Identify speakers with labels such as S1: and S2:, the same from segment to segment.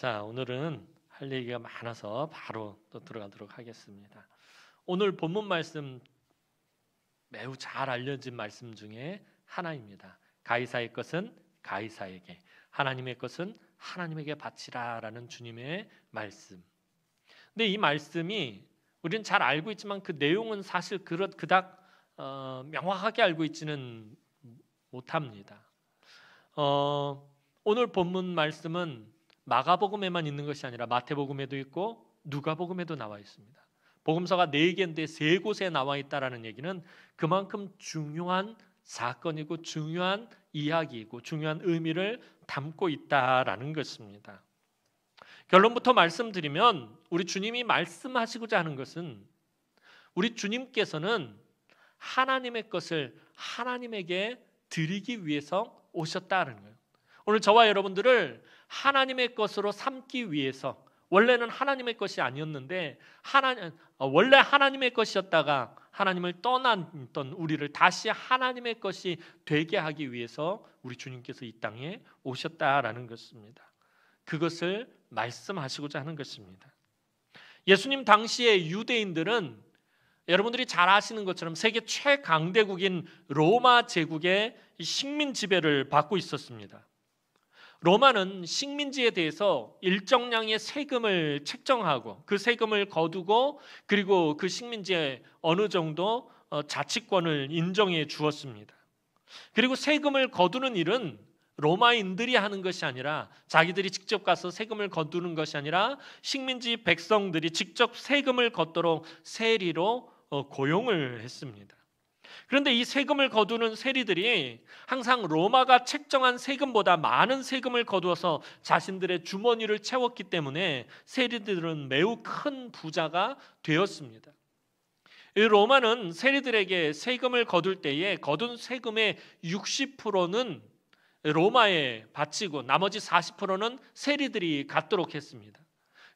S1: 자, 오늘은 할 얘기가 많아서 바로 또 들어가도록 하겠습니다. 오늘 본문 말씀 매우 잘 알려진 말씀 중에 하나입니다. 가이사의 것은 가이사에게, 하나님의 것은 하나님에게 바치라라는 주님의 말씀. 근데 이 말씀이 우리는 잘 알고 있지만 그 내용은 사실 그닥 명확하게 알고 있지는 못합니다. 오늘 본문 말씀은 마가복음에만 있는 것이 아니라 마태복음에도 있고 누가복음에도 나와 있습니다. 복음서가 4개인데 3곳에 나와 있다라는 얘기는 그만큼 중요한 사건이고 중요한 이야기이고 중요한 의미를 담고 있다라는 것입니다. 결론부터 말씀드리면 우리 주님이 말씀하시고자 하는 것은 우리 주님께서는 하나님의 것을 하나님에게 드리기 위해서 오셨다는 거예요. 오늘 저와 여러분들을 하나님의 것으로 삼기 위해서, 원래는 하나님의 것이 아니었는데 원래 하나님의 것이었다가 하나님을 떠났던 우리를 다시 하나님의 것이 되게 하기 위해서 우리 주님께서 이 땅에 오셨다라는 것입니다. 그것을 말씀하시고자 하는 것입니다. 예수님 당시의 유대인들은 여러분들이 잘 아시는 것처럼 세계 최강대국인 로마 제국의 식민 지배를 받고 있었습니다. 로마는 식민지에 대해서 일정량의 세금을 책정하고 그 세금을 거두고 그리고 그 식민지에 어느 정도 자치권을 인정해 주었습니다. 그리고 세금을 거두는 일은 로마인들이 하는 것이 아니라, 자기들이 직접 가서 세금을 거두는 것이 아니라 식민지 백성들이 직접 세금을 걷도록 세리로 고용을 했습니다. 그런데 이 세금을 거두는 세리들이 항상 로마가 책정한 세금보다 많은 세금을 거두어서 자신들의 주머니를 채웠기 때문에 세리들은 매우 큰 부자가 되었습니다. 이 로마는 세리들에게 세금을 거둘 때에 거둔 세금의 60%는 로마에 바치고 나머지 40%는 세리들이 갖도록 했습니다.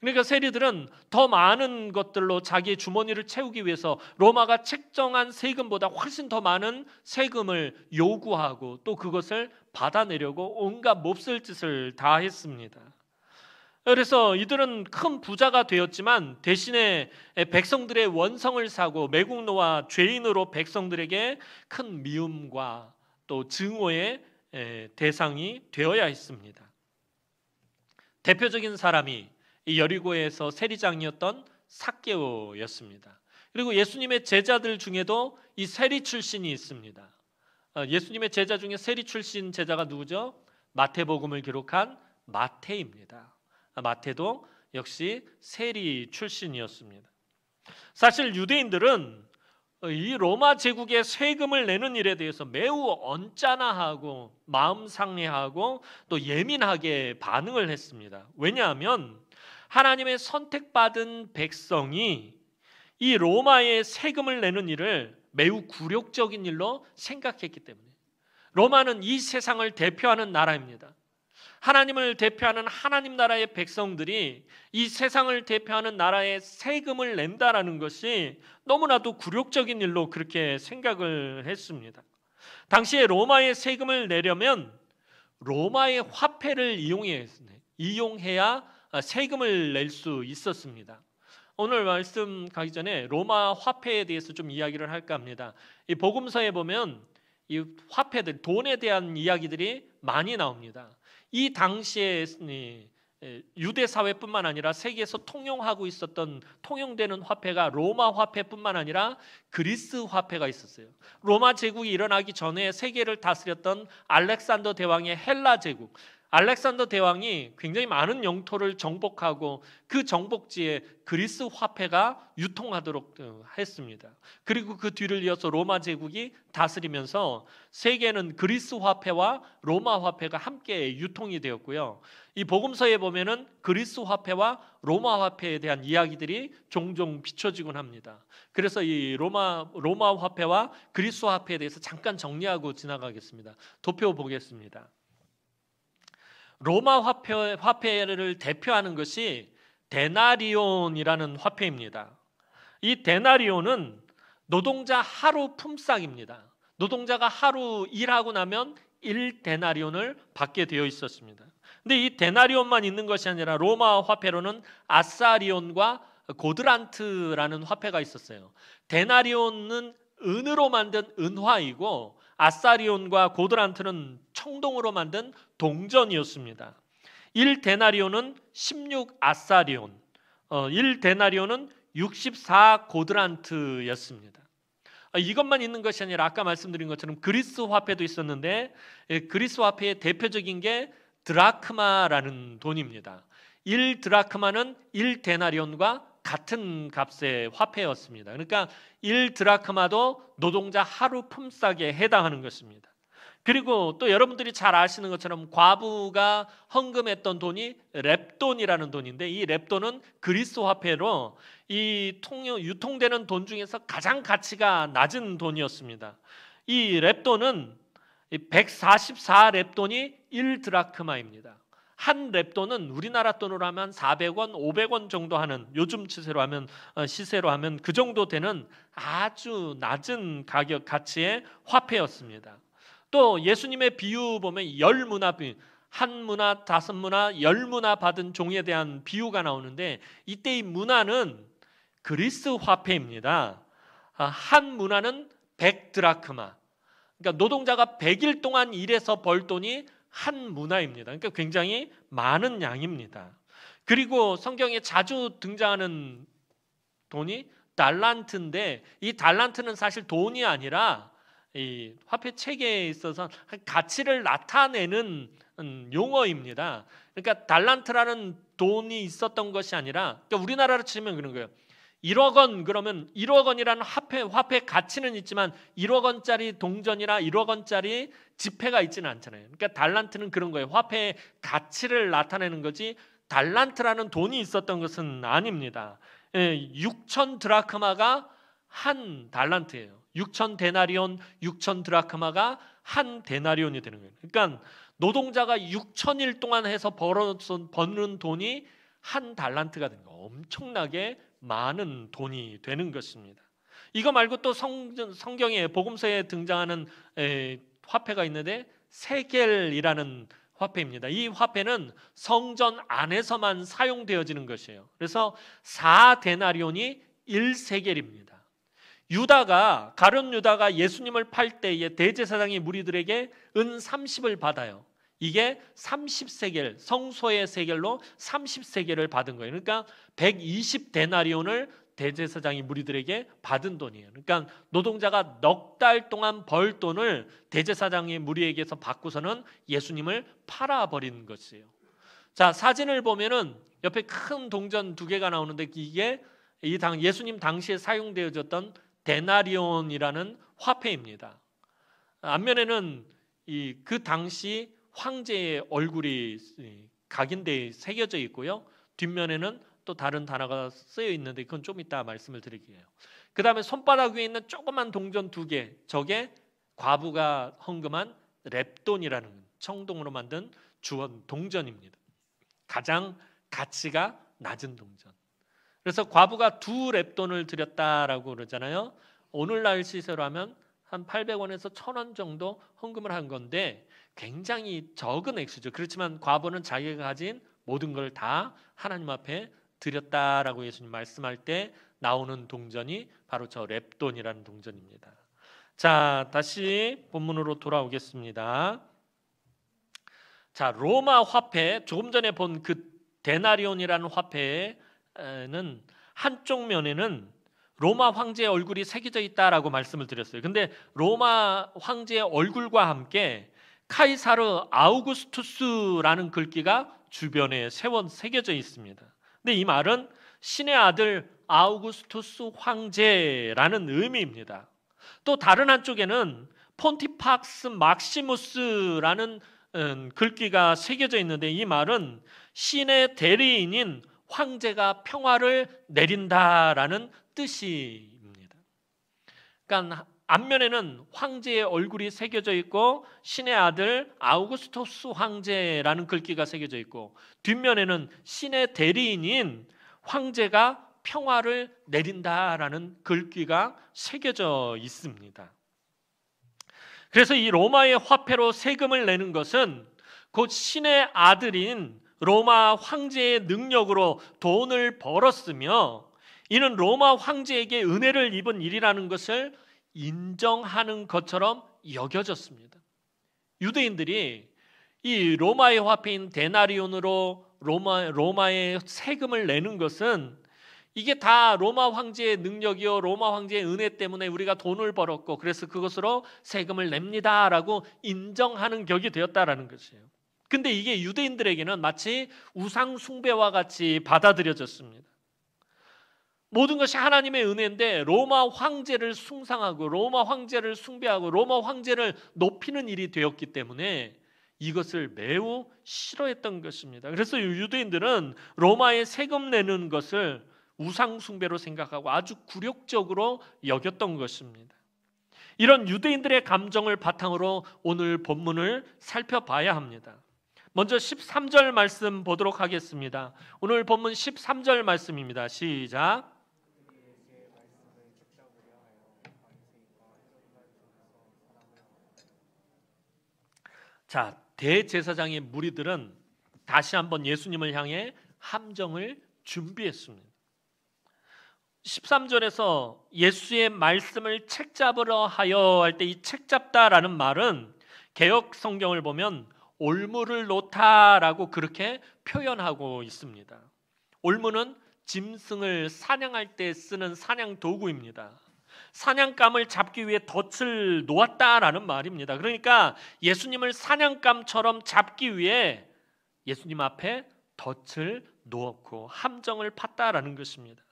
S1: 그러니까 세리들은 더 많은 것들로 자기의 주머니를 채우기 위해서 로마가 책정한 세금보다 훨씬 더 많은 세금을 요구하고 또 그것을 받아내려고 온갖 몹쓸 짓을 다 했습니다. 그래서 이들은 큰 부자가 되었지만 대신에 백성들의 원성을 사고 매국노와 죄인으로 백성들에게 큰 미움과 또 증오의 대상이 되어야 했습니다. 대표적인 사람이 이 여리고에서 세리장이었던 삭개오였습니다. 그리고 예수님의 제자들 중에도 이 세리 출신이 있습니다. 예수님의 제자 중에 세리 출신 제자가 누구죠? 마태복음을 기록한 마태입니다. 마태도 역시 세리 출신이었습니다. 사실 유대인들은 이 로마 제국의 세금을 내는 일에 대해서 매우 언짢아하고 마음 상해하고 또 예민하게 반응을 했습니다. 왜냐하면 하나님의 선택받은 백성이 이 로마의 세금을 내는 일을 매우 굴욕적인 일로 생각했기 때문에, 로마는 이 세상을 대표하는 나라입니다. 하나님을 대표하는 하나님 나라의 백성들이 이 세상을 대표하는 나라의 세금을 낸다라는 것이 너무나도 굴욕적인 일로 그렇게 생각을 했습니다. 당시에 로마의 세금을 내려면 로마의 화폐를 이용해야 세금을 낼 수 있었습니다. 오늘 말씀 가기 전에 로마 화폐에 대해서 좀 이야기를 할까 합니다. 이 복음서에 보면 이 화폐들, 돈에 대한 이야기들이 많이 나옵니다. 이 당시에 유대 사회뿐만 아니라 세계에서 통용되는 화폐가 로마 화폐뿐만 아니라 그리스 화폐가 있었어요. 로마 제국이 일어나기 전에 세계를 다스렸던 알렉산더 대왕의 헬라 제국, 알렉산더 대왕이 굉장히 많은 영토를 정복하고 그 정복지에 그리스 화폐가 유통하도록 했습니다. 그리고 그 뒤를 이어서 로마 제국이 다스리면서 세계는 그리스 화폐와 로마 화폐가 함께 유통이 되었고요. 이 복음서에 보면은 그리스 화폐와 로마 화폐에 대한 이야기들이 종종 비춰지곤 합니다. 그래서 이 로마 화폐와 그리스 화폐에 대해서 잠깐 정리하고 지나가겠습니다. 도표 보겠습니다. 로마 화폐를 대표하는 것이 데나리온이라는 화폐입니다. 이 데나리온은 노동자 하루 품삯입니다. 노동자가 하루 일하고 나면 1데나리온을 받게 되어 있었습니다. 근데 이 데나리온만 있는 것이 아니라 로마 화폐로는 아사리온과 고드란트라는 화폐가 있었어요. 데나리온은 은으로 만든 은화이고 아사리온과 고드란트는 청동으로 만든 동전이었습니다. 1데나리온은 16아사리온, 1데나리온은 64고드란트였습니다. 이것만 있는 것이 아니라 아까 말씀드린 것처럼 그리스 화폐도 있었는데 그리스 화폐의 대표적인 게 드라크마라는 돈입니다. 1드라크마는 1데나리온과 같은 값의 화폐였습니다. 그러니까 1드라크마도 노동자 하루 품삯에 해당하는 것입니다. 그리고 또 여러분들이 잘 아시는 것처럼 과부가 헌금했던 돈이 렙돈이라는 돈인데 이 렙돈은 그리스 화폐로 이 유통되는 돈 중에서 가장 가치가 낮은 돈이었습니다. 이 렙돈은 144렙돈이 1드라크마입니다. 한 렙돈은 우리나라 돈으로 하면 400원, 500원 정도 하는 요즘 시세로 하면 그 정도 되는 아주 낮은 가격 가치의 화폐였습니다. 또 예수님의 비유 보면 열 문화, 한 문화, 다섯 문화, 열 문화 받은 종에 대한 비유가 나오는데 이때 이 문화는 그리스 화폐입니다. 한 문화는 100드라크마. 그러니까 노동자가 100일 동안 일해서 벌 돈이 한 문화입니다. 그러니까 굉장히 많은 양입니다. 그리고 성경에 자주 등장하는 돈이 달란트인데 이 달란트는 사실 돈이 아니라 이 화폐 체계에 있어서 가치를 나타내는 용어입니다. 그러니까 달란트라는 돈이 있었던 것이 아니라 그러니까 우리나라로 치면 그런 거예요. 1억 원 그러면 1억 원이라는 화폐 가치는 있지만 1억 원짜리 동전이나 1억 원짜리 지폐가 있지는 않잖아요. 그러니까 달란트는 그런 거예요. 화폐의 가치를 나타내는 거지 달란트라는 돈이 있었던 것은 아닙니다. 6천 드라크마가 한 달란트예요. 6천 데나리온, 6천 드라크마가 한 데나리온이 되는 거예요. 그러니까 노동자가 6천일 동안 해서 버는 돈이 한 달란트가 되는 거예요. 엄청나게 많은 돈이 되는 것입니다. 이거 말고 또 성경에 복음서에 등장하는 화폐가 있는데 세겔이라는 화폐입니다. 이 화폐는 성전 안에서만 사용되어지는 것이에요. 그래서 4데나리온이 1세겔입니다. 가룟 유다가 예수님을 팔 때에 대제사장이 무리들에게 은 30을 받아요. 이게 30세겔, 성소의 세겔로 30세겔을 받은 거예요. 그러니까 120데나리온을 대제사장이 무리들에게 받은 돈이에요. 그러니까 노동자가 넉 달 동안 벌 돈을 대제사장의 무리에게서 받고서는 예수님을 팔아버린 것이에요. 자, 사진을 보면은 옆에 큰 동전 2개가 나오는데 이게 예수님 당시에 사용되어졌던 데나리온이라는 화폐입니다. 앞면에는 그 당시 황제의 얼굴이 각인되어 새겨져 있고요. 뒷면에는 또 다른 단어가 쓰여 있는데 그건 좀 이따 말씀을 드릴게요. 그 다음에 손바닥 위에 있는 조그만 동전 2개, 저게 과부가 헌금한 렙돈이라는 청동으로 만든 주원 동전입니다. 가장 가치가 낮은 동전. 그래서 과부가 2렙돈을 드렸다라고 그러잖아요. 오늘날 시세로 하면 한 800원에서 1000원 정도 헌금을 한 건데 굉장히 적은 액수죠. 그렇지만 과부는 자기가 가진 모든 걸 다 하나님 앞에 드렸다라고 예수님 말씀할 때 나오는 동전이 바로 저 렙돈이라는 동전입니다. 자, 다시 본문으로 돌아오겠습니다. 자, 로마 화폐, 조금 전에 본 그 데나리온이라는 화폐는 한쪽 면에는 로마 황제의 얼굴이 새겨져 있다라고 말씀을 드렸어요. 근데 로마 황제의 얼굴과 함께 카이사르 아우구스투스라는 글귀가 주변에 새겨져 있습니다. 근데 이 말은 신의 아들 아우구스투스 황제라는 의미입니다. 또 다른 한쪽에는 폰티팍스 막시무스라는 글귀가 새겨져 있는데 이 말은 신의 대리인인 황제가 평화를 내린다라는 뜻입니다. 그러니까 앞면에는 황제의 얼굴이 새겨져 있고 신의 아들 아우구스토스 황제라는 글귀가 새겨져 있고 뒷면에는 신의 대리인인 황제가 평화를 내린다라는 글귀가 새겨져 있습니다. 그래서 이 로마의 화폐로 세금을 내는 것은 곧 신의 아들인 로마 황제의 능력으로 돈을 벌었으며 이는 로마 황제에게 은혜를 입은 일이라는 것을 인정하는 것처럼 여겨졌습니다. 유대인들이 이 로마의 화폐인 데나리온으로 로마의 세금을 내는 것은 이게 다 로마 황제의 능력이요 로마 황제의 은혜 때문에 우리가 돈을 벌었고 그래서 그것으로 세금을 냅니다라고 인정하는 격이 되었다라는 것이에요. 근데 이게 유대인들에게는 마치 우상 숭배와 같이 받아들여졌습니다. 모든 것이 하나님의 은혜인데 로마 황제를 숭상하고 로마 황제를 숭배하고 로마 황제를 높이는 일이 되었기 때문에 이것을 매우 싫어했던 것입니다. 그래서 유대인들은 로마에 세금 내는 것을 우상 숭배로 생각하고 아주 굴욕적으로 여겼던 것입니다. 이런 유대인들의 감정을 바탕으로 오늘 본문을 살펴봐야 합니다. 먼저 13절 말씀 보도록 하겠습니다. 오늘 본문 13절 말씀입니다. 시작. 자, 대제사장의 무리들은 다시 한번 예수님을 향해 함정을 준비했습니다. 13절에서 예수의 말씀을 책잡으러 하여 할 때 이 책잡다라는 말은 개역 성경을 보면 올무를 놓다라고 그렇게 표현하고 있습니다. 올무는 짐승을 사냥할 때 쓰는 사냥 도구입니다. 사냥감을 잡기 위해 덫을 놓았다라는 말입니다. 그러니까 예수님을 사냥감처럼 잡기 위해 예수님 앞에 덫을 놓았고 함정을 팠다라는 것입니다.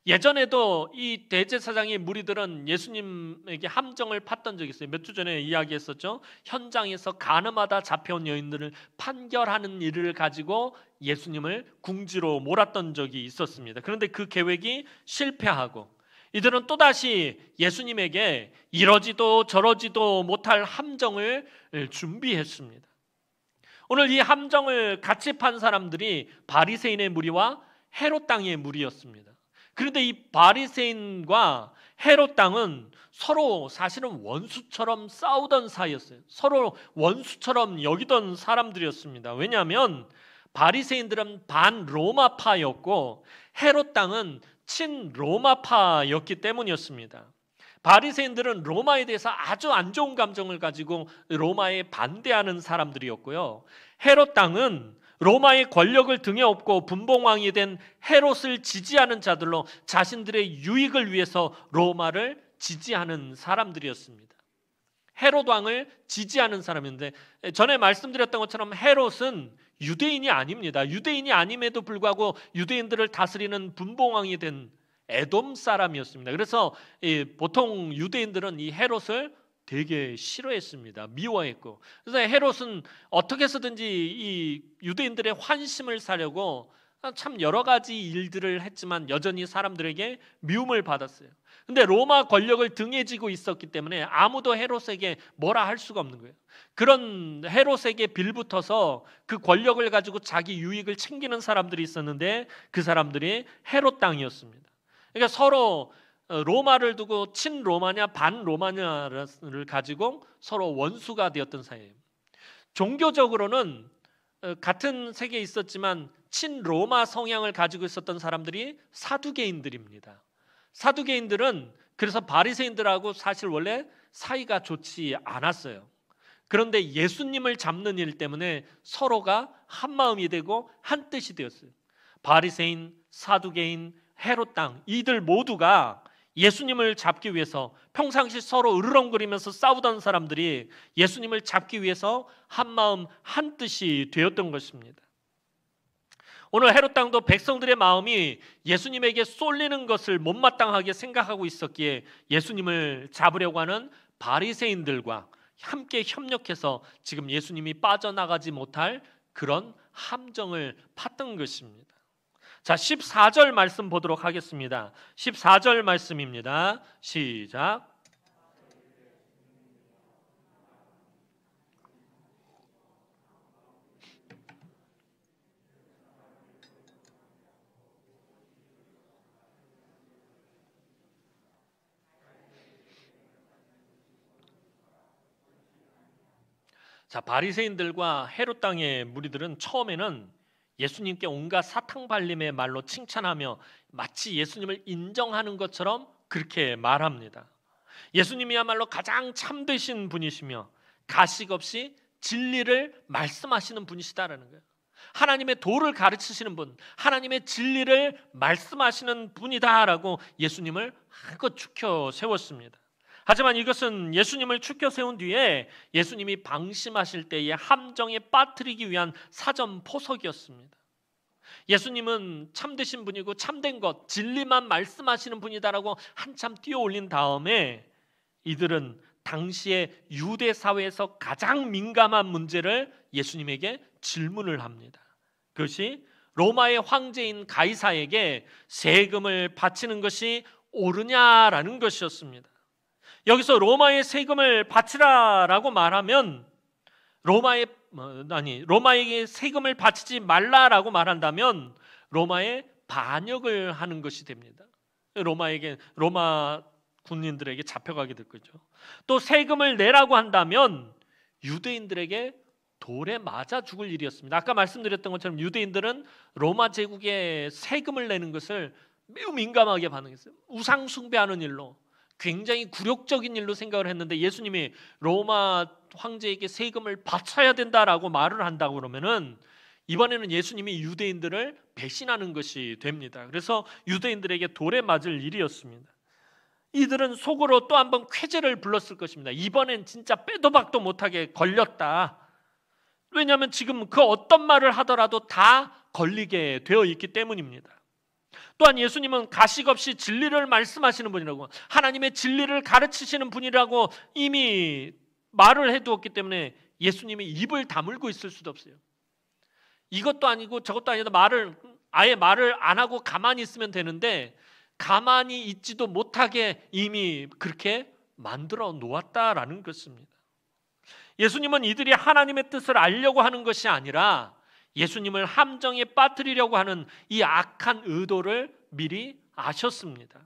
S1: 예전에도 이 대제사장의 무리들은 예수님에게 함정을 팠던 적이 있어요. 몇 주 전에 이야기했었죠. 현장에서 가늠하다 잡혀온 여인들을 판결하는 일을 가지고 예수님을 궁지로 몰았던 적이 있었습니다. 그런데 그 계획이 실패하고 이들은 또다시 예수님에게 이러지도 저러지도 못할 함정을 준비했습니다. 오늘 이 함정을 같이 판 사람들이 바리새인의 무리와 헤롯 당의 무리였습니다. 그런데 이 바리새인과 헤롯 당은 서로 사실은 원수처럼 싸우던 사이였어요. 서로 원수처럼 여기던 사람들이었습니다. 왜냐하면 바리새인들은 반로마파였고 헤롯 당은 친로마파였기 때문이었습니다. 바리새인들은 로마에 대해서 아주 안 좋은 감정을 가지고 로마에 반대하는 사람들이었고요. 헤롯 당은 로마의 권력을 등에 업고 분봉왕이 된 헤롯을 지지하는 자들로 자신들의 유익을 위해서 로마를 지지하는 사람들이었습니다. 헤롯 왕을 지지하는 사람인데 전에 말씀드렸던 것처럼 헤롯은 유대인이 아닙니다. 유대인이 아님에도 불구하고 유대인들을 다스리는 분봉왕이 된 에돔 사람이었습니다. 그래서 보통 유대인들은 이 헤롯을 되게 싫어했습니다. 미워했고. 그래서 헤롯은 어떻게 해서든지 이 유대인들의 환심을 사려고 참 여러 가지 일들을 했지만 여전히 사람들에게 미움을 받았어요. 근데 로마 권력을 등에 지고 있었기 때문에 아무도 헤롯에게 뭐라 할 수가 없는 거예요. 그런 헤롯에게 빌붙어서 그 권력을 가지고 자기 유익을 챙기는 사람들이 있었는데 그 사람들이 헤롯 당이었습니다. 그러니까 서로 로마를 두고 친로마냐 반로마냐를 가지고 서로 원수가 되었던 사이예요. 종교적으로는 같은 세계에 있었지만 친로마 성향을 가지고 있었던 사람들이 사두개인들입니다. 사두개인들은 그래서 바리새인들하고 사실 원래 사이가 좋지 않았어요. 그런데 예수님을 잡는 일 때문에 서로가 한 마음이 되고 한 뜻이 되었어요. 바리새인, 사두개인, 헤롯 당 이들 모두가 예수님을 잡기 위해서 평상시 서로 으르렁거리면서 싸우던 사람들이 예수님을 잡기 위해서 한 마음 한 뜻이 되었던 것입니다. 오늘 헤롯 당도 백성들의 마음이 예수님에게 쏠리는 것을 못마땅하게 생각하고 있었기에 예수님을 잡으려고 하는 바리새인들과 함께 협력해서 지금 예수님이 빠져나가지 못할 그런 함정을 팠던 것입니다. 자, 14절 말씀 보도록 하겠습니다. 14절 말씀입니다. 시작. 자, 바리새인들과 헤롯 당의 무리들은 처음에는 예수님께 온갖 사탕발림의 말로 칭찬하며 마치 예수님을 인정하는 것처럼 그렇게 말합니다. 예수님이야말로 가장 참되신 분이시며 가식 없이 진리를 말씀하시는 분이시다라는 거예요. 하나님의 도를 가르치시는 분, 하나님의 진리를 말씀하시는 분이다라고 예수님을 한껏 추켜 세웠습니다. 하지만 이것은 예수님을 추켜 세운 뒤에 예수님이 방심하실 때의 함정에 빠뜨리기 위한 사전 포석이었습니다. 예수님은 참되신 분이고 참된 것, 진리만 말씀하시는 분이다라고 한참 뛰어올린 다음에 이들은 당시의 유대 사회에서 가장 민감한 문제를 예수님에게 질문을 합니다. 그것이 로마의 황제인 가이사에게 세금을 바치는 것이 옳으냐라는 것이었습니다. 여기서 로마의 세금을 바치라라고 말하면 로마에게 세금을 바치지 말라라고 말한다면 로마에 반역을 하는 것이 됩니다. 로마 군인들에게 잡혀가게 될 거죠. 또 세금을 내라고 한다면 유대인들에게 돌에 맞아 죽을 일이었습니다. 아까 말씀드렸던 것처럼 유대인들은 로마 제국에 세금을 내는 것을 매우 민감하게 반응했어요. 우상 숭배하는 일로, 굉장히 굴욕적인 일로 생각을 했는데 예수님이 로마 황제에게 세금을 바쳐야 된다라고 말을 한다고 그러면은 이번에는 예수님이 유대인들을 배신하는 것이 됩니다. 그래서 유대인들에게 돌에 맞을 일이었습니다. 이들은 속으로 또 한 번 쾌재를 불렀을 것입니다. 이번엔 진짜 빼도 박도 못하게 걸렸다. 왜냐하면 지금 그 어떤 말을 하더라도 다 걸리게 되어 있기 때문입니다. 또한 예수님은 가식 없이 진리를 말씀하시는 분이라고, 하나님의 진리를 가르치시는 분이라고 이미 말을 해두었기 때문에 예수님이 입을 다물고 있을 수도 없어요. 이것도 아니고 저것도 아니다 아예 말을 안 하고 가만히 있으면 되는데 가만히 있지도 못하게 이미 그렇게 만들어 놓았다라는 것입니다. 예수님은 이들이 하나님의 뜻을 알려고 하는 것이 아니라 예수님을 함정에 빠뜨리려고 하는 이 악한 의도를 미리 아셨습니다.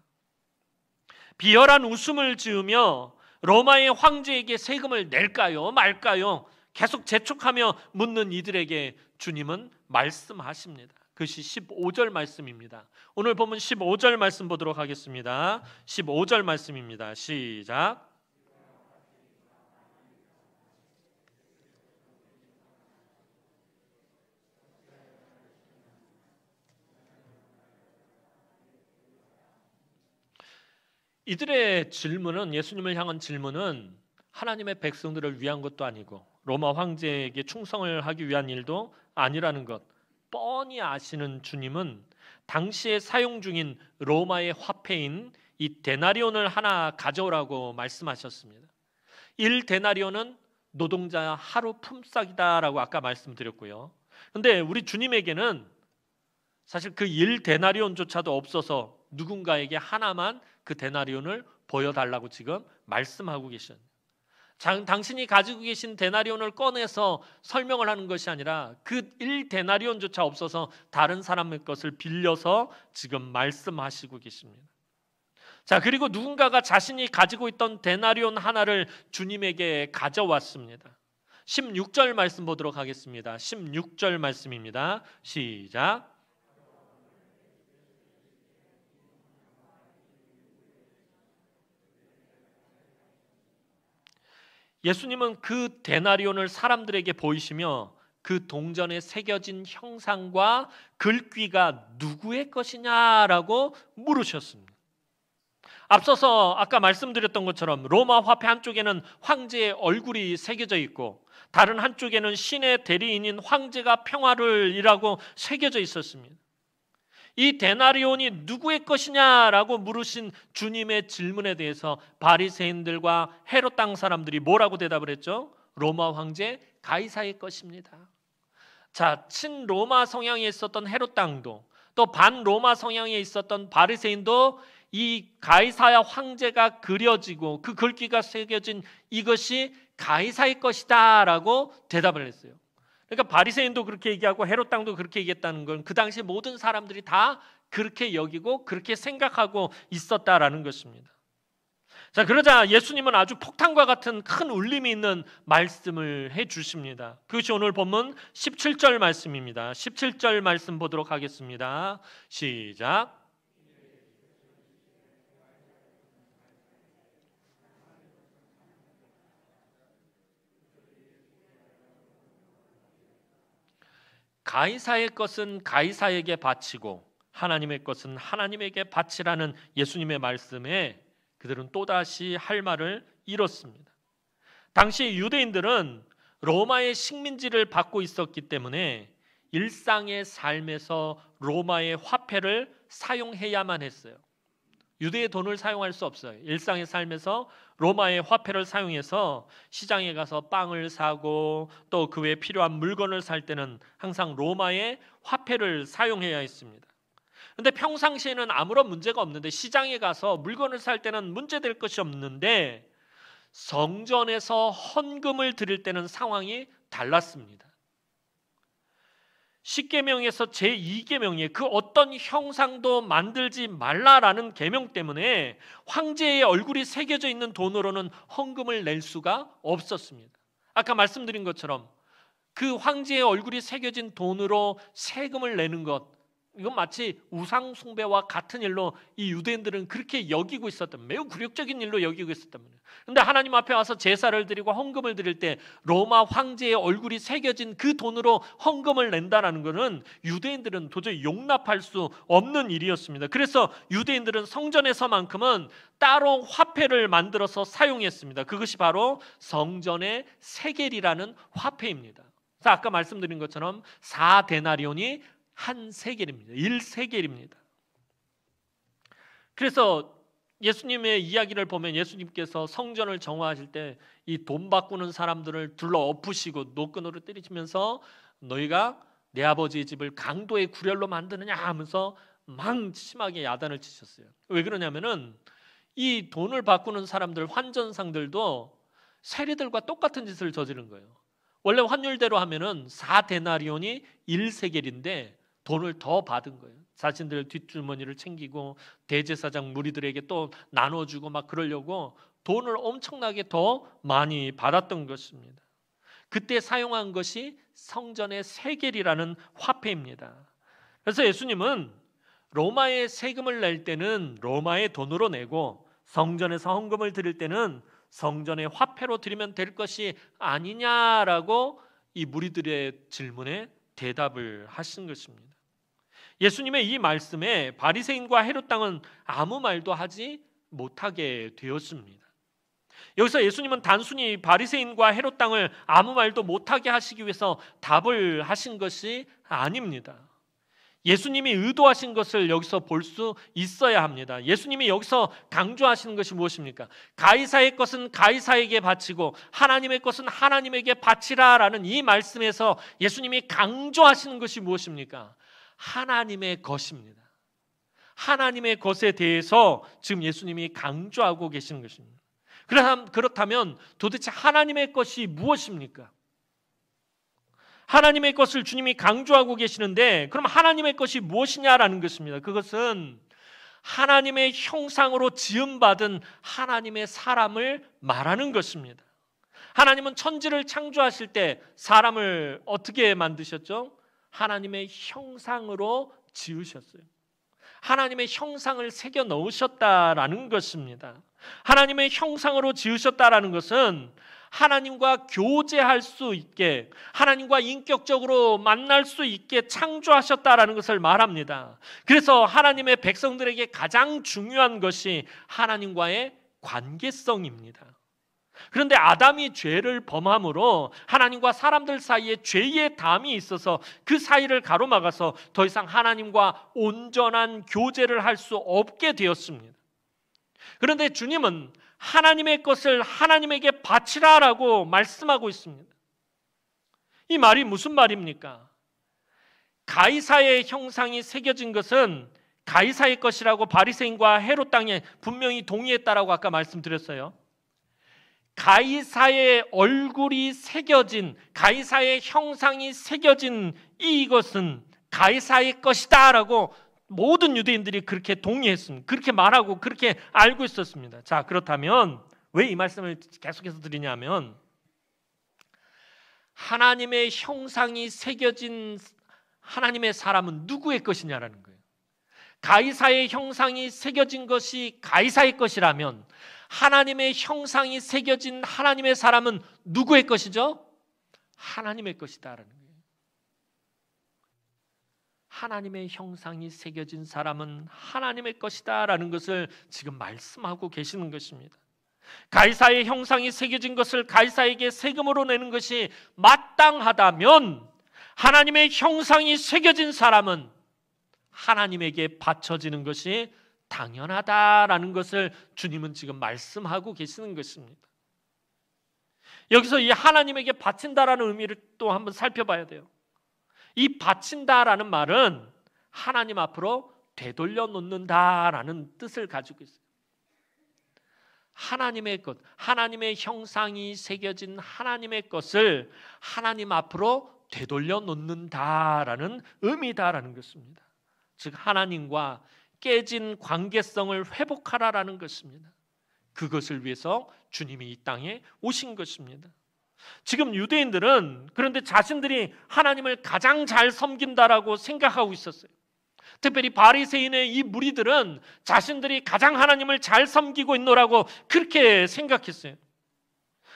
S1: 비열한 웃음을 지으며 로마의 황제에게 세금을 낼까요 말까요 계속 재촉하며 묻는 이들에게 주님은 말씀하십니다. 그것이 15절 말씀입니다. 오늘 보면 15절 말씀 보도록 하겠습니다. 15절 말씀입니다. 시작. 이들의 질문은, 예수님을 향한 질문은 하나님의 백성들을 위한 것도 아니고 로마 황제에게 충성을 하기 위한 일도 아니라는 것 뻔히 아시는 주님은 당시에 사용 중인 로마의 화폐인 이 데나리온을 하나 가져오라고 말씀하셨습니다. 1데나리온은 노동자 하루 품삯이다라고 아까 말씀드렸고요. 그런데 우리 주님에게는 사실 그 1데나리온조차도 없어서 누군가에게 하나만 그 데나리온을 보여달라고 지금 말씀하고 계십니다. 당신이 가지고 계신 데나리온을 꺼내서 설명을 하는 것이 아니라 그 1데나리온조차 없어서 다른 사람의 것을 빌려서 지금 말씀하시고 계십니다. 자, 그리고 누군가가 자신이 가지고 있던 데나리온 하나를 주님에게 가져왔습니다. 16절 말씀 보도록 하겠습니다. 16절 말씀입니다. 시작. 예수님은 그 데나리온을 사람들에게 보이시며 그 동전에 새겨진 형상과 글귀가 누구의 것이냐라고 물으셨습니다. 앞서서 아까 말씀드렸던 것처럼 로마 화폐 한쪽에는 황제의 얼굴이 새겨져 있고 다른 한쪽에는 신의 대리인인 황제가 평화를이라고 새겨져 있었습니다. 이 데나리온이 누구의 것이냐라고 물으신 주님의 질문에 대해서 바리새인들과 헤롯 땅 사람들이 뭐라고 대답을 했죠? 로마 황제 가이사의 것입니다. 자, 친로마 성향에 있었던 헤롯 땅도 또 반로마 성향에 있었던 바리새인도 이 가이사야 황제가 그려지고 그 글귀가 새겨진 이것이 가이사의 것이다라고 대답을 했어요. 그러니까 바리새인도 그렇게 얘기하고 헤롯 땅도 그렇게 얘기했다는 건 그 당시 모든 사람들이 다 그렇게 여기고 그렇게 생각하고 있었다라는 것입니다. 자, 그러자 예수님은 아주 폭탄과 같은 큰 울림이 있는 말씀을 해 주십니다. 그것이 오늘 본문 17절 말씀입니다. 17절 말씀 보도록 하겠습니다. 시작. 가이사의 것은 가이사에게 바치고 하나님의 것은 하나님에게 바치라는 예수님의 말씀에 그들은 또다시 할 말을 잃었습니다. 당시 유대인들은 로마의 식민지를 받고 있었기 때문에 일상의 삶에서 로마의 화폐를 사용해야만 했어요. 유대의 돈을 사용할 수 없어요. 일상의 삶에서 로마의 화폐를 사용해서 시장에 가서 빵을 사고 또 그 외에 필요한 물건을 살 때는 항상 로마의 화폐를 사용해야 했습니다. 근데 평상시에는 아무런 문제가 없는데 시장에 가서 물건을 살 때는 문제될 것이 없는데 성전에서 헌금을 드릴 때는 상황이 달랐습니다. 10계명에서 제2계명에 그 어떤 형상도 만들지 말라라는 계명 때문에 황제의 얼굴이 새겨져 있는 돈으로는 헌금을 낼 수가 없었습니다. 아까 말씀드린 것처럼 그 황제의 얼굴이 새겨진 돈으로 세금을 내는 것, 이건 마치 우상 숭배와 같은 일로 이 유대인들은 그렇게 여기고 있었던, 매우 굴욕적인 일로 여기고 있었단 말이에요. 그런데 하나님 앞에 와서 제사를 드리고 헌금을 드릴 때 로마 황제의 얼굴이 새겨진 그 돈으로 헌금을 낸다는 것은 유대인들은 도저히 용납할 수 없는 일이었습니다. 그래서 유대인들은 성전에서만큼은 따로 화폐를 만들어서 사용했습니다. 그것이 바로 성전의 세겔이라는 화폐입니다. 자, 아까 말씀드린 것처럼 4데나리온이 한 세겔입니다. 1세겔입니다. 그래서 예수님의 이야기를 보면 예수님께서 성전을 정화하실 때 이 돈 바꾸는 사람들을 둘러 엎으시고 노끈으로 때리시면서 너희가 내 아버지의 집을 강도의 구렬로 만드느냐 하면서 막 심하게 야단을 치셨어요. 왜 그러냐면은 이 돈을 바꾸는 사람들, 환전상들도 세리들과 똑같은 짓을 저지른 거예요. 원래 환율대로 하면은 4데나리온이 1세겔인데 돈을 더 받은 거예요. 자신들 뒷주머니를 챙기고 대제사장 무리들에게 또 나눠주고 막 그러려고 돈을 엄청나게 더 많이 받았던 것입니다. 그때 사용한 것이 성전의 세겔이라는 화폐입니다. 그래서 예수님은 로마의 세금을 낼 때는 로마의 돈으로 내고 성전에서 헌금을 드릴 때는 성전의 화폐로 드리면 될 것이 아니냐라고 이 무리들의 질문에 대답을 하신 것입니다. 예수님의 이 말씀에 바리새인과 헤롯 당은 아무 말도 하지 못하게 되었습니다. 여기서 예수님은 단순히 바리새인과 헤롯 당을 아무 말도 못하게 하시기 위해서 답을 하신 것이 아닙니다. 예수님이 의도하신 것을 여기서 볼 수 있어야 합니다. 예수님이 여기서 강조하시는 것이 무엇입니까? 가이사의 것은 가이사에게 바치고 하나님의 것은 하나님에게 바치라라는 이 말씀에서 예수님이 강조하시는 것이 무엇입니까? 하나님의 것입니다. 하나님의 것에 대해서 지금 예수님이 강조하고 계시는 것입니다. 그렇다면 도대체 하나님의 것이 무엇입니까? 하나님의 것을 주님이 강조하고 계시는데 그럼 하나님의 것이 무엇이냐라는 것입니다. 그것은 하나님의 형상으로 지음받은 하나님의 사람을 말하는 것입니다. 하나님은 천지를 창조하실 때 사람을 어떻게 만드셨죠? 하나님의 형상으로 지으셨어요. 하나님의 형상을 새겨 넣으셨다라는 것입니다. 하나님의 형상으로 지으셨다라는 것은 하나님과 교제할 수 있게, 하나님과 인격적으로 만날 수 있게 창조하셨다라는 것을 말합니다. 그래서 하나님의 백성들에게 가장 중요한 것이 하나님과의 관계성입니다. 그런데 아담이 죄를 범함으로 하나님과 사람들 사이에 죄의 담이 있어서 그 사이를 가로막아서 더 이상 하나님과 온전한 교제를 할 수 없게 되었습니다. 그런데 주님은 하나님의 것을 하나님에게 바치라라고 말씀하고 있습니다. 이 말이 무슨 말입니까? 가이사의 형상이 새겨진 것은 가이사의 것이라고 바리새인과 헤롯 당에 분명히 동의했다라고 아까 말씀드렸어요. 가이사의 얼굴이 새겨진, 가이사의 형상이 새겨진 이것은 가이사의 것이다라고 모든 유대인들이 그렇게 동의했습니다. 그렇게 말하고 그렇게 알고 있었습니다. 자, 그렇다면 왜 이 말씀을 계속해서 드리냐면 하나님의 형상이 새겨진 하나님의 사람은 누구의 것이냐라는 거예요. 가이사의 형상이 새겨진 것이 가이사의 것이라면 하나님의 형상이 새겨진 하나님의 사람은 누구의 것이죠? 하나님의 것이다라는 거예요. 하나님의 형상이 새겨진 사람은 하나님의 것이다라는 것을 지금 말씀하고 계시는 것입니다. 가이사의 형상이 새겨진 것을 가이사에게 세금으로 내는 것이 마땅하다면 하나님의 형상이 새겨진 사람은 하나님에게 바쳐지는 것이 당연하다라는 것을 주님은 지금 말씀하고 계시는 것입니다. 여기서 이 하나님에게 바친다라는 의미를 또 한번 살펴봐야 돼요. 이 바친다라는 말은 하나님 앞으로 되돌려 놓는다라는 뜻을 가지고 있어요. 하나님의 것, 하나님의 형상이 새겨진 하나님의 것을 하나님 앞으로 되돌려 놓는다라는 의미다라는 것입니다. 즉 하나님과 깨진 관계성을 회복하라라는 것입니다. 그것을 위해서 주님이 이 땅에 오신 것입니다. 지금 유대인들은 그런데 자신들이 하나님을 가장 잘 섬긴다라고 생각하고 있었어요. 특별히 바리새인의 이 무리들은 자신들이 가장 하나님을 잘 섬기고 있노라고 그렇게 생각했어요.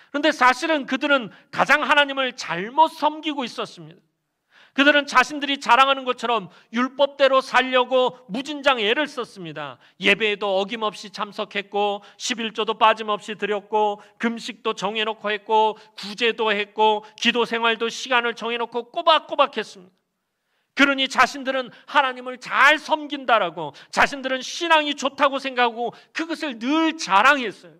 S1: 그런데 사실은 그들은 가장 하나님을 잘못 섬기고 있었습니다. 그들은 자신들이 자랑하는 것처럼 율법대로 살려고 무진장 애를 썼습니다. 예배에도 어김없이 참석했고 11조도 빠짐없이 드렸고 금식도 정해놓고 했고 구제도 했고 기도 생활도 시간을 정해놓고 꼬박꼬박 했습니다. 그러니 자신들은 하나님을 잘 섬긴다라고, 자신들은 신앙이 좋다고 생각하고 그것을 늘 자랑했어요.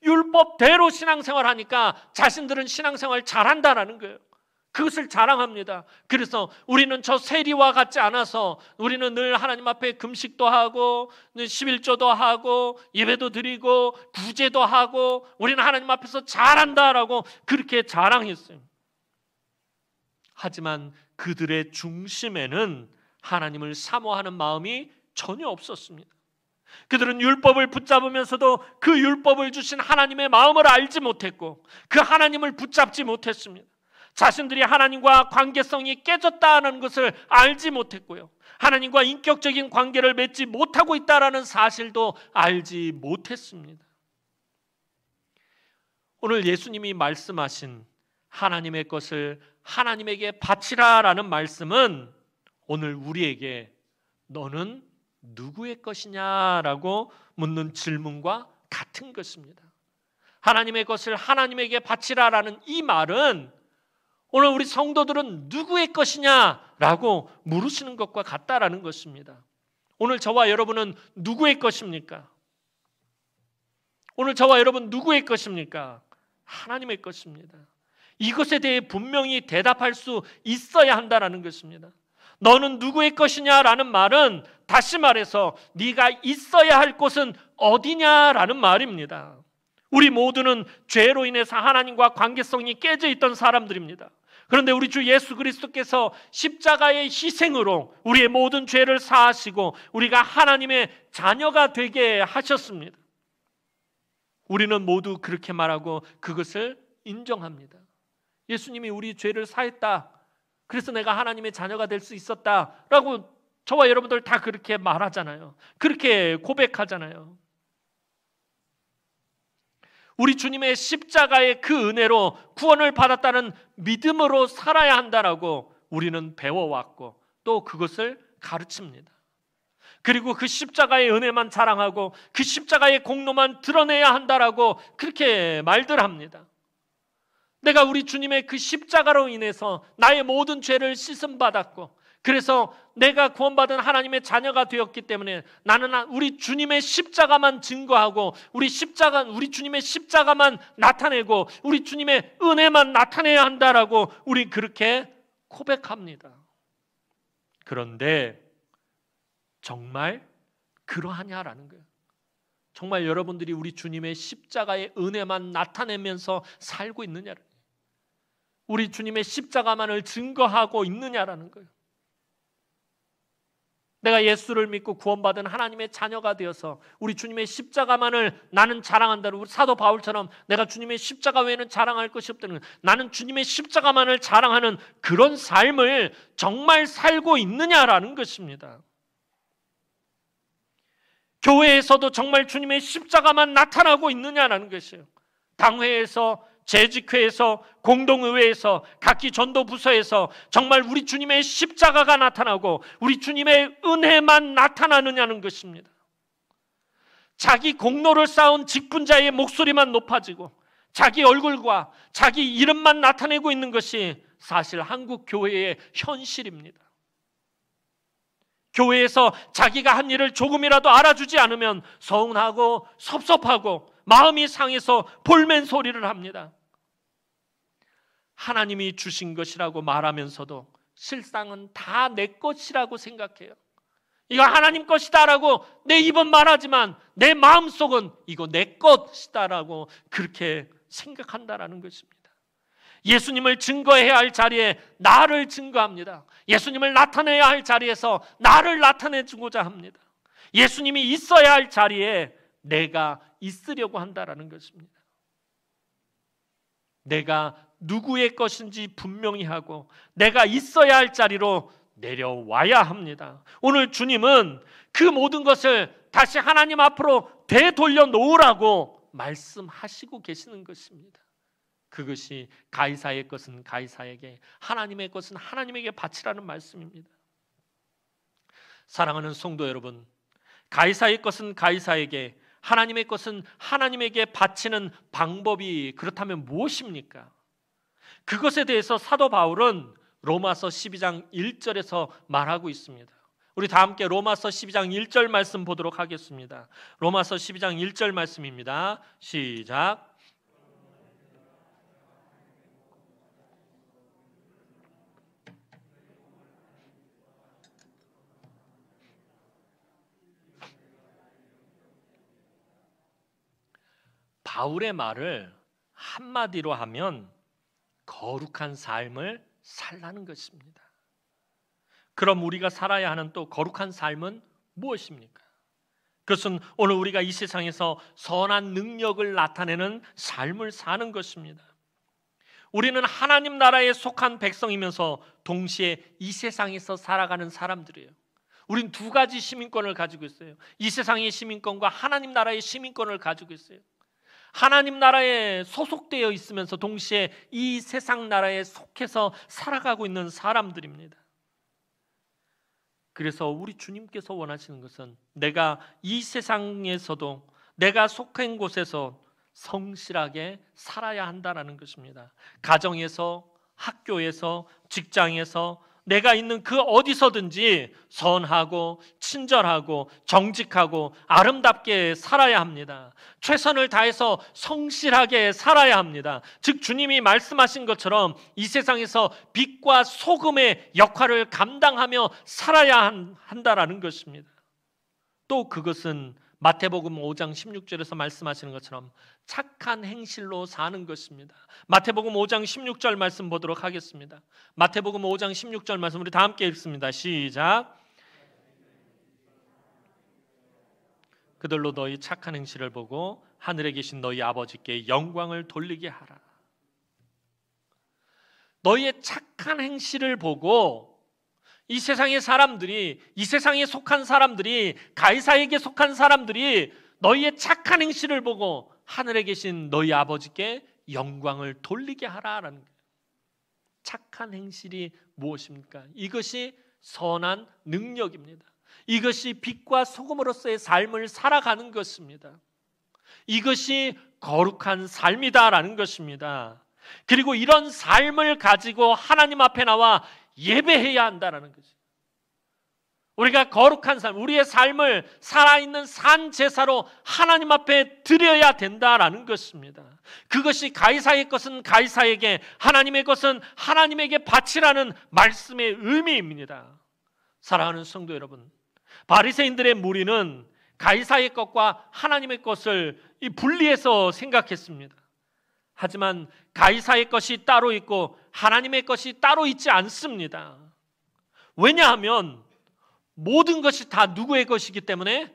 S1: 율법대로 신앙생활하니까 자신들은 신앙생활 잘한다라는 거예요. 그것을 자랑합니다. 그래서 우리는 저 세리와 같지 않아서 우리는 늘 하나님 앞에 금식도 하고 11조도 하고 예배도 드리고 구제도 하고 우리는 하나님 앞에서 잘한다라고 그렇게 자랑했어요. 하지만 그들의 중심에는 하나님을 사모하는 마음이 전혀 없었습니다. 그들은 율법을 붙잡으면서도 그 율법을 주신 하나님의 마음을 알지 못했고 그 하나님을 붙잡지 못했습니다. 자신들이 하나님과 관계성이 깨졌다는 것을 알지 못했고요. 하나님과 인격적인 관계를 맺지 못하고 있다는 사실도 알지 못했습니다. 오늘 예수님이 말씀하신 하나님의 것을 하나님에게 바치라라는 말씀은 오늘 우리에게 너는 누구의 것이냐라고 묻는 질문과 같은 것입니다. 하나님의 것을 하나님에게 바치라라는 이 말은 오늘 우리 성도들은 누구의 것이냐라고 물으시는 것과 같다라는 것입니다. 오늘 저와 여러분은 누구의 것입니까? 오늘 저와 여러분 누구의 것입니까? 하나님의 것입니다. 이것에 대해 분명히 대답할 수 있어야 한다는 것입니다. 너는 누구의 것이냐라는 말은 다시 말해서 네가 있어야 할 곳은 어디냐라는 말입니다. 우리 모두는 죄로 인해서 하나님과 관계성이 깨져 있던 사람들입니다. 그런데 우리 주 예수 그리스도께서 십자가의 희생으로 우리의 모든 죄를 사하시고 우리가 하나님의 자녀가 되게 하셨습니다. 우리는 모두 그렇게 말하고 그것을 인정합니다. 예수님이 우리 죄를 사했다. 그래서 내가 하나님의 자녀가 될 수 있었다라고 저와 여러분들 다 그렇게 말하잖아요. 그렇게 고백하잖아요. 우리 주님의 십자가의 그 은혜로 구원을 받았다는 믿음으로 살아야 한다라고 우리는 배워왔고 또 그것을 가르칩니다. 그리고 그 십자가의 은혜만 자랑하고 그 십자가의 공로만 드러내야 한다라고 그렇게 말들 합니다. 내가 우리 주님의 그 십자가로 인해서 나의 모든 죄를 씻음받았고 그래서 내가 구원받은 하나님의 자녀가 되었기 때문에 나는 우리 주님의 십자가만 증거하고 우리 주님의 십자가만 나타내고 우리 주님의 은혜만 나타내야 한다라고 우리 그렇게 고백합니다. 그런데 정말 그러하냐라는 거예요. 정말 여러분들이 우리 주님의 십자가의 은혜만 나타내면서 살고 있느냐라는 거예요. 우리 주님의 십자가만을 증거하고 있느냐라는 거예요. 내가 예수를 믿고 구원받은 하나님의 자녀가 되어서 우리 주님의 십자가만을 나는 자랑한다는, 우리 사도 바울처럼 내가 주님의 십자가 외에는 자랑할 것이 없다는, 나는 주님의 십자가만을 자랑하는 그런 삶을 정말 살고 있느냐라는 것입니다. 교회에서도 정말 주님의 십자가만 나타나고 있느냐라는 것이에요. 당회에서, 재직회에서, 공동의회에서, 각기 전도부서에서 정말 우리 주님의 십자가가 나타나고 우리 주님의 은혜만 나타나느냐는 것입니다. 자기 공로를 쌓은 직분자의 목소리만 높아지고 자기 얼굴과 자기 이름만 나타내고 있는 것이 사실 한국 교회의 현실입니다. 교회에서 자기가 한 일을 조금이라도 알아주지 않으면 서운하고 섭섭하고 마음이 상해서 볼멘 소리를 합니다. 하나님이 주신 것이라고 말하면서도 실상은 다 내 것이라고 생각해요. 이거 하나님 것이다라고 내 입은 말하지만 내 마음속은 이거 내 것이다라고 그렇게 생각한다라는 것입니다. 예수님을 증거해야 할 자리에 나를 증거합니다. 예수님을 나타내야 할 자리에서 나를 나타내주고자 합니다. 예수님이 있어야 할 자리에 내가 있으려고 한다라는 것입니다. 내가 누구의 것인지 분명히 하고 내가 있어야 할 자리로 내려와야 합니다. 오늘 주님은 그 모든 것을 다시 하나님 앞으로 되돌려 놓으라고 말씀하시고 계시는 것입니다. 그것이 가이사의 것은 가이사에게, 하나님의 것은 하나님에게 바치라는 말씀입니다. 사랑하는 성도 여러분, 가이사의 것은 가이사에게, 하나님의 것은 하나님에게 바치는 방법이 그렇다면 무엇입니까? 그것에 대해서 사도 바울은 로마서 12장 1절에서 말하고 있습니다. 우리 다 함께 로마서 12장 1절 말씀 보도록 하겠습니다. 로마서 12장 1절 말씀입니다. 시작. 바울의 말을 한마디로 하면 거룩한 삶을 살라는 것입니다. 그럼 우리가 살아야 하는 또 거룩한 삶은 무엇입니까? 그것은 오늘 우리가 이 세상에서 선한 능력을 나타내는 삶을 사는 것입니다. 우리는 하나님 나라에 속한 백성이면서 동시에 이 세상에서 살아가는 사람들이에요. 우린 두 가지 시민권을 가지고 있어요. 이 세상의 시민권과 하나님 나라의 시민권을 가지고 있어요. 하나님 나라에 소속되어 있으면서 동시에 이 세상 나라에 속해서 살아가고 있는 사람들입니다. 그래서 우리 주님께서 원하시는 것은 내가 이 세상에서도 내가 속한 곳에서 성실하게 살아야 한다는 것입니다. 가정에서, 학교에서, 직장에서, 내가 있는 그 어디서든지 선하고 친절하고 정직하고 아름답게 살아야 합니다. 최선을 다해서 성실하게 살아야 합니다. 즉 주님이 말씀하신 것처럼 이 세상에서 빛과 소금의 역할을 감당하며 살아야 한다라는 것입니다. 또 그것은 마태복음 5장 16절에서 말씀하시는 것처럼 착한 행실로 사는 것입니다. 마태복음 5장 16절 말씀 보도록 하겠습니다. 마태복음 5장 16절 말씀 우리 다 함께 읽습니다. 시작. 그들로 너희 착한 행실을 보고 하늘에 계신 너희 아버지께 영광을 돌리게 하라. 너희의 착한 행실을 보고 이 세상의 사람들이, 이 세상에 속한 사람들이, 가이사에게 속한 사람들이 너희의 착한 행실을 보고 하늘에 계신 너희 아버지께 영광을 돌리게 하라라는 거예요. 착한 행실이 무엇입니까? 이것이 선한 능력입니다. 이것이 빛과 소금으로서의 삶을 살아가는 것입니다. 이것이 거룩한 삶이다라는 것입니다. 그리고 이런 삶을 가지고 하나님 앞에 나와 예배해야 한다는 거죠. 우리가 거룩한 삶, 우리의 삶을 살아있는 산 제사로 하나님 앞에 드려야 된다라는 것입니다. 그것이 가이사의 것은 가이사에게, 하나님의 것은 하나님에게 바치라는 말씀의 의미입니다. 사랑하는 성도 여러분, 바리새인들의 무리는 가이사의 것과 하나님의 것을 분리해서 생각했습니다. 하지만 가이사의 것이 따로 있고 하나님의 것이 따로 있지 않습니다. 왜냐하면 모든 것이 다 누구의 것이기 때문에?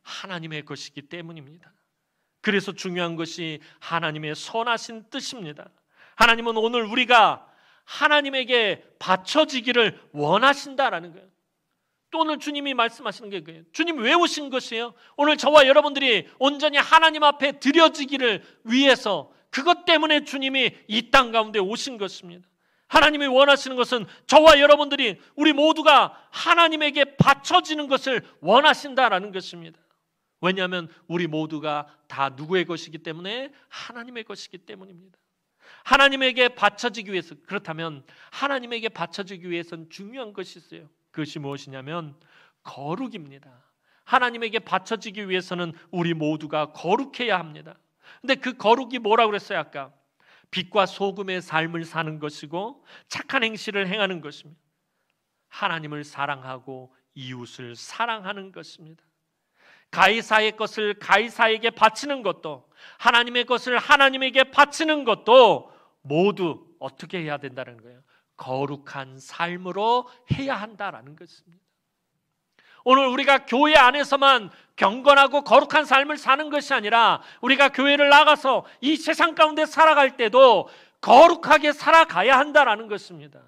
S1: 하나님의 것이기 때문입니다. 그래서 중요한 것이 하나님의 선하신 뜻입니다. 하나님은 오늘 우리가 하나님에게 바쳐지기를 원하신다라는 거예요. 또 오늘 주님이 말씀하시는 게 그거예요. 주님 왜 오신 것이에요? 오늘 저와 여러분들이 온전히 하나님 앞에 드려지기를 위해서, 그것 때문에 주님이 이 땅 가운데 오신 것입니다. 하나님이 원하시는 것은 저와 여러분들이, 우리 모두가 하나님에게 바쳐지는 것을 원하신다라는 것입니다. 왜냐하면 우리 모두가 다 누구의 것이기 때문에? 하나님의 것이기 때문입니다. 하나님에게 바쳐지기 위해서, 그렇다면 하나님에게 바쳐지기 위해서는 중요한 것이 있어요. 그것이 무엇이냐면 거룩입니다. 하나님에게 바쳐지기 위해서는 우리 모두가 거룩해야 합니다. 근데 그 거룩이 뭐라고 그랬어요? 아까 빛과 소금의 삶을 사는 것이고 착한 행실을 행하는 것입니다. 하나님을 사랑하고 이웃을 사랑하는 것입니다. 가이사의 것을 가이사에게 바치는 것도, 하나님의 것을 하나님에게 바치는 것도 모두 어떻게 해야 된다는 거예요? 거룩한 삶으로 해야 한다라는 것입니다. 오늘 우리가 교회 안에서만 경건하고 거룩한 삶을 사는 것이 아니라 우리가 교회를 나가서 이 세상 가운데 살아갈 때도 거룩하게 살아가야 한다라는 것입니다.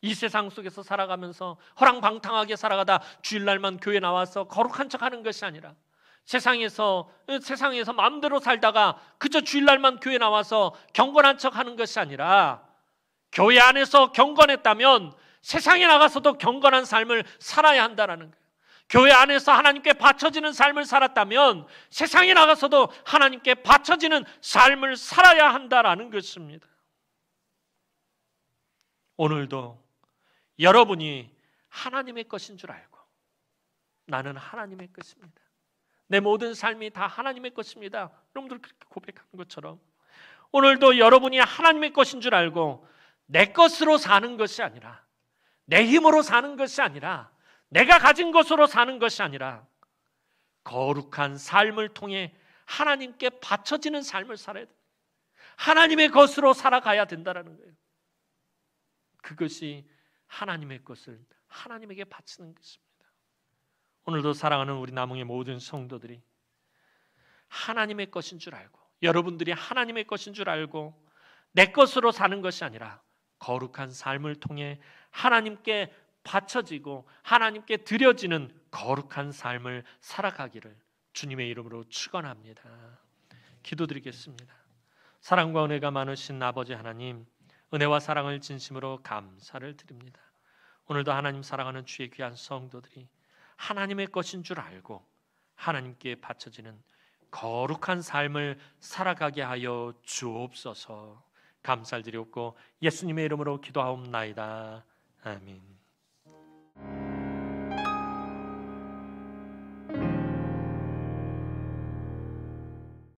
S1: 이 세상 속에서 살아가면서 허랑방탕하게 살아가다 주일날만 교회 나와서 거룩한 척하는 것이 아니라, 세상에서 마음대로 살다가 그저 주일날만 교회 나와서 경건한 척하는 것이 아니라, 교회 안에서 경건했다면 세상에 나가서도 경건한 삶을 살아야 한다는 거예요. 교회 안에서 하나님께 바쳐지는 삶을 살았다면 세상에 나가서도 하나님께 바쳐지는 삶을 살아야 한다는 것입니다. 오늘도 여러분이 하나님의 것인 줄 알고, 나는 하나님의 것입니다, 내 모든 삶이 다 하나님의 것입니다, 여러분들 그렇게 고백하는 것처럼 오늘도 여러분이 하나님의 것인 줄 알고 내 것으로 사는 것이 아니라, 내 힘으로 사는 것이 아니라, 내가 가진 것으로 사는 것이 아니라 거룩한 삶을 통해 하나님께 바쳐지는 삶을 살아야 됩니다. 하나님의 것으로 살아가야 된다는 거예요. 그것이 하나님의 것을 하나님에게 바치는 것입니다. 오늘도 사랑하는 우리 남흥의 모든 성도들이 하나님의 것인 줄 알고, 여러분들이 하나님의 것인 줄 알고 내 것으로 사는 것이 아니라 거룩한 삶을 통해 하나님께 바쳐지고 하나님께 드려지는 거룩한 삶을 살아가기를 주님의 이름으로 축원합니다. 기도드리겠습니다. 사랑과 은혜가 많으신 아버지 하나님, 은혜와 사랑을 진심으로 감사를 드립니다. 오늘도 하나님 사랑하는 주의 귀한 성도들이 하나님의 것인 줄 알고 하나님께 바쳐지는 거룩한 삶을 살아가게 하여 주옵소서. 감사를 드렸고 예수님의 이름으로 기도하옵나이다. 아멘.